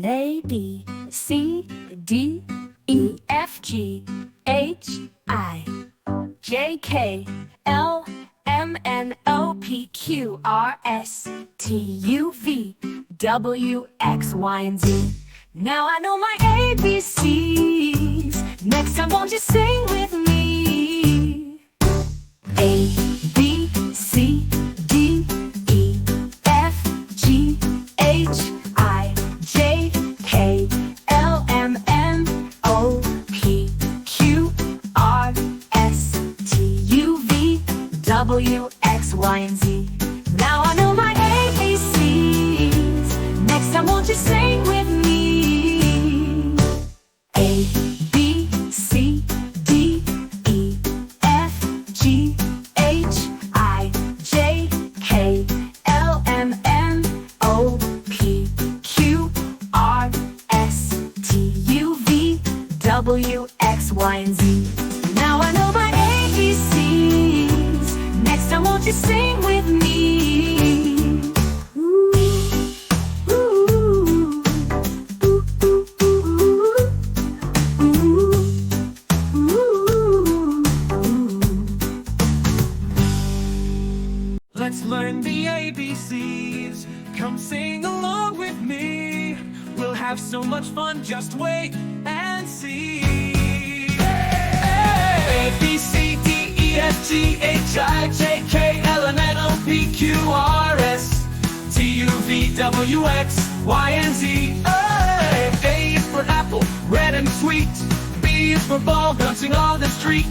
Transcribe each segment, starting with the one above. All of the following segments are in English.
A, B, C, D, E, F, G, H, I, J, K, L, M, N, O, P, Q, R, S, T, U, V, W, X, Y, and Z. Now I know my ABCs. Next time won't you sing with me? A, B, C, D, E, F, G, H, I, J, K, L, M, N, O, P, Q, R, S, T, U, V, W, X, Y, and Z. Now I know my ABCs. Next time won't you sing with me? A, B, C, D, E, F, G, H, I, J, K, L, M, N, O, P, Q, R, S, T, U, V, W, X, Y, and Z. Now I know my ABCs. Next time won't you sing with me? Let's learn the ABCs. Come sing along with me. We'll have so much fun, just wait and see. A, B, C, D, E, F, G, H, I, J, K, L, M, N, O, P, Q, R, S, T, U, V, W, X, Y, and Z. A is for apple, red and sweet. B is for ball bouncing on the street.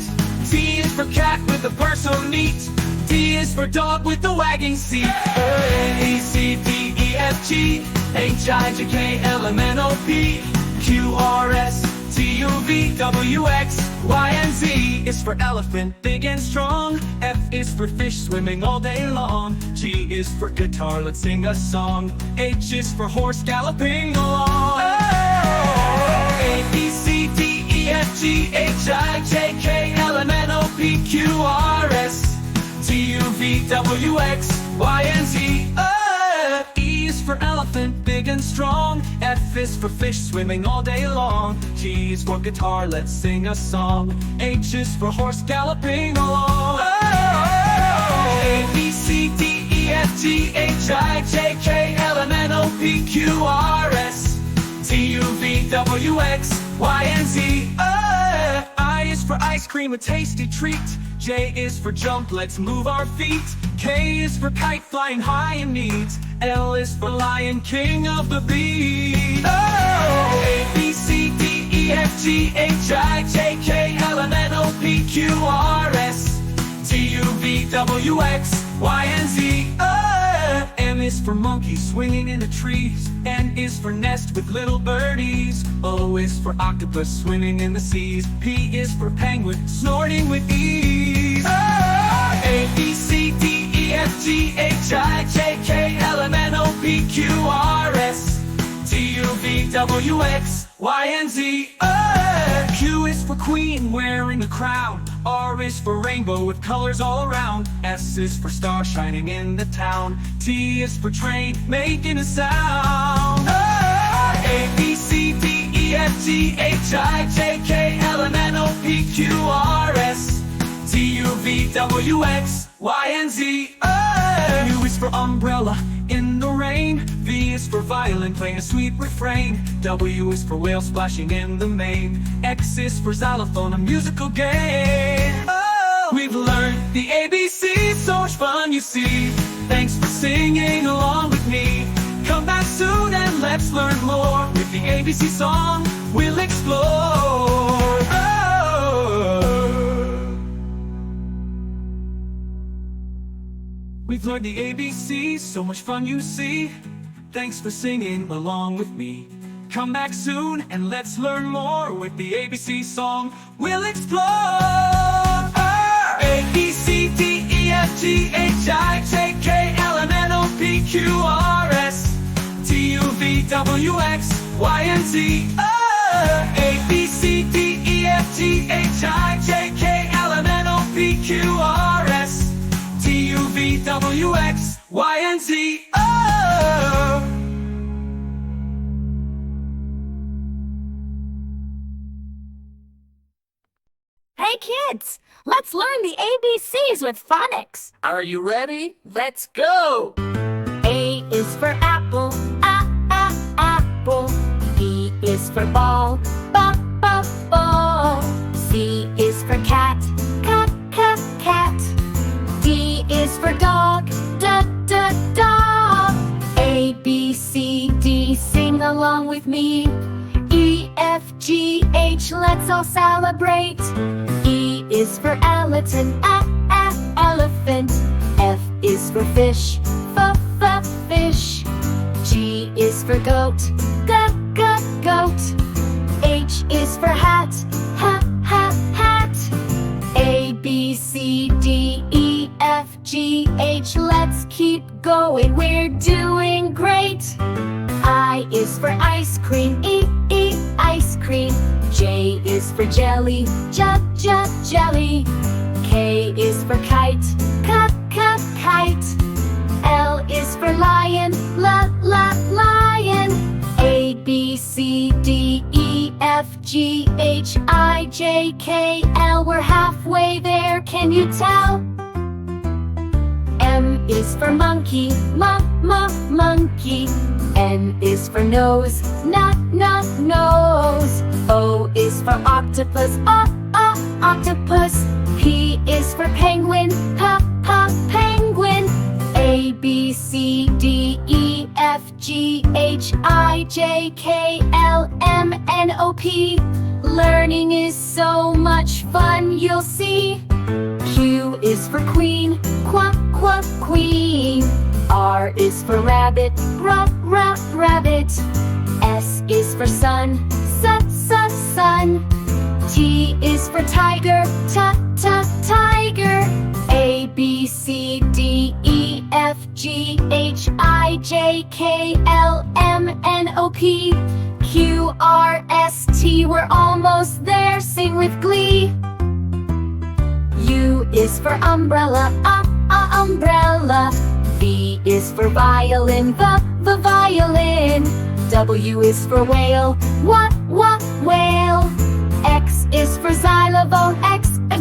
T is for cat with a purse so neat. D is for dog with the wagging seat. A, B, C, D, E, F, G, H, I, J, K, L, M, N, O, P, Q, R, S, T, U, V, W, X, Y, and Z is for elephant, big and strong. F is for fish swimming all day long. G is for guitar, let's sing a song. H is for horse galloping along. A, B, C, D, E, F, G, H, I, J, K, L, M, N, O, P, Q, R, S, T, U, V, W, X, Y, and Z. E is for elephant, big and strong. F is for fish swimming all day long. G is for guitar, let's sing a song. H is for horse galloping along. A, B, C, D, E, F, G, H, I, J, K, L, M, N, O, P, Q, R, S, T, U, V, W, X, Y, and Z. I is for ice cream, a tasty treat. J is for jump, let's move our feet. K is for kite flying high and neat. L is for lion, king of the beat. A, B, C, D, E, F, G, H, I, J, K, L, M, N, O, P, Q, R, S, T, U, V, W, X, Y, and Z. M is for monkey swinging in the trees. N is for nest with little birdies. O is for octopus swimming in the seas. P is for penguin snorting with ease. A, B, C, D, E, F, G, H, I, J, K, L, M, N, O, P, Q, R, S, T, U, V, W, X, Y, and Z. Q is for queen wearing a crown. R is for rainbow with colors all around. S is for star shining in the town. T is for train making a sound. A, B, C, D, E, F, G, H, I, J, K, L, M, N, O, P, Q, R, S, T, U, V, W, X, Y, and Z. U is for umbrella in the rain. V is for violin playing a sweet refrain. W is for whale splashing in the main. X is for xylophone, a musical game. We've learned the ABC, so much fun you see. Thanks for singing along with me. Come back soon and let's learn more. With the ABC song, we'll explore. We've learned the ABCs, so much fun you see. Thanks for singing along with me. Come back soon and let's learn more. With the ABC song, we'll explore. A, B, C, D, E, F, G, H, I, J, K, L, M, N, O, P, Q, R, S, T, U, V, W, X, Y, and Z. A, B, C, D, E, F, G, H, I, J, K, L, M, N, O, P, Q, R, S, T, U, V, W, X, Y, and Z. kids, let's learn the ABCs with phonics. Are you ready? Let's go! A is for apple, apple. B is for ball, ball. C is for cat, cat. D is for dog, dog. A, B, C, D, sing along with me. E, F, G, H, let's all celebrate. E is for elephant, elephant. F is for fish, fish. G is for goat, goat. H is for hat, hat. A, B, C, D, E, F, G, H, let's keep going, we're doing great. I is for ice cream, ice cream. J is for jelly, jelly. K is for kite, kite. L is for lion, lion. A, B, C, D, E, F, G, H, I, J, K, L, we're halfway there, can you tell? M is for monkey, monkey. N is for nose, nose. O is for octopus, octopus. P is for penguin, penguin. A, B, C, D, E, F, G, H, I, J, K, L, M, N, O, P. Learning is so much fun, you'll see. Q is for queen, queen. R is for rabbit, rabbit. S is for sun, sun. T is for tiger, tiger. A, B, C, D, E, F, G, H, I, J, K, L, M, N, O, P. Q, R, S, T, we're almost there, sing with glee. U is for umbrella, umbrella. V is for violin, the violin. W is for whale, whale. X is for xylophone,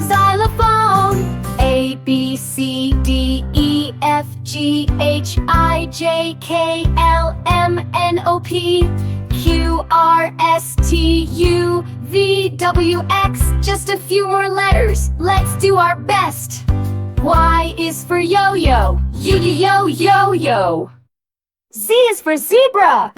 xylophone. A, B, C, D, E, F, G, H, I, J, K, L, M, N, O, P. Q, R, S, T, U, V, W, X. Just a few more letters, let's do our best. Y is for yo-yo, yo-yo. Z is for zebra,